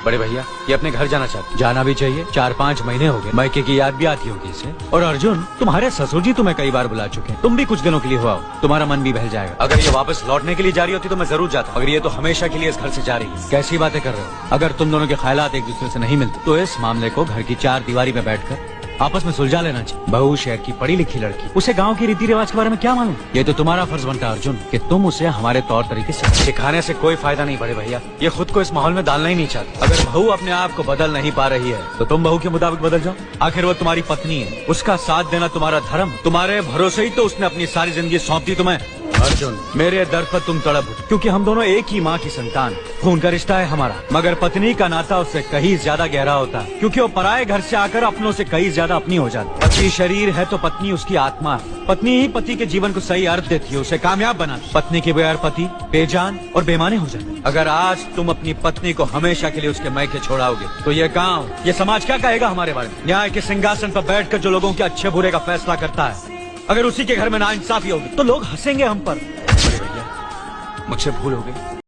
बड़े भैया ये अपने घर जाना चाहते। जाना भी चाहिए, 4-5 महीने हो गए, मायके की याद भी आती होगी इसे। और अर्जुन, तुम्हारे ससुर जी तुम्हें कई बार बुला चुके हैं, तुम भी कुछ दिनों के लिए हो आओ, तुम्हारा मन भी बहल जाएगा। अगर ये वापस लौटने के लिए जा रही होती तो मैं जरूर जाता, मगर ये तो हमेशा के लिए इस घर से जा रही है। कैसी बातें कर रहे हो? अगर तुम दोनों के ख्यालात एक दूसरे से नहीं मिलते तो इस मामले को घर की 4 दीवारी में बैठकर आपस में सुलझा लेना चाहिए। बहू शहर की पढ़ी लिखी लड़की, उसे गांव के रीति रिवाज के बारे में क्या मालूम? ये तो तुम्हारा फर्ज बनता है अर्जुन कि तुम उसे हमारे तौर तरीके से सिखाने से कोई फायदा नहीं बड़े भैया। ये खुद को इस माहौल में डालना ही नहीं चाहती। अगर बहू अपने आप को बदल नहीं पा रही है तो तुम बहू के मुताबिक बदल जाओ। आखिर वो तुम्हारी पत्नी है, उसका साथ देना तुम्हारा धर्म। तुम्हारे भरोसे ही तो उसने अपनी सारी जिंदगी सौंप दी तुम्हें। अर्जुन, मेरे दर पर तुम तड़प उठे क्योंकि हम दोनों एक ही माँ की संतान, खून का रिश्ता है हमारा। मगर पत्नी का नाता उससे कहीं ज्यादा गहरा होता है क्योंकि वो पराये घर से आकर अपनों से कहीं ज्यादा अपनी हो जाती है। पति शरीर है तो पत्नी उसकी आत्मा है। पत्नी ही पति के जीवन को सही अर्थ देती है, उसे कामयाब बनाती। पत्नी के बगैर पति बेजान और बेमाने हो जाते। अगर आज तुम अपनी पत्नी को हमेशा के लिए उसके मैके छोड़ाओगे तो ये गाँव, ये समाज क्या कहेगा हमारे बारे में? न्याय के सिंहासन पर बैठकर जो लोगों के अच्छे बुरे का फैसला करता है, अगर उसी के घर में नाइंसाफी होगी तो लोग हंसेंगे हम पर। मुझसे भूल हो गई।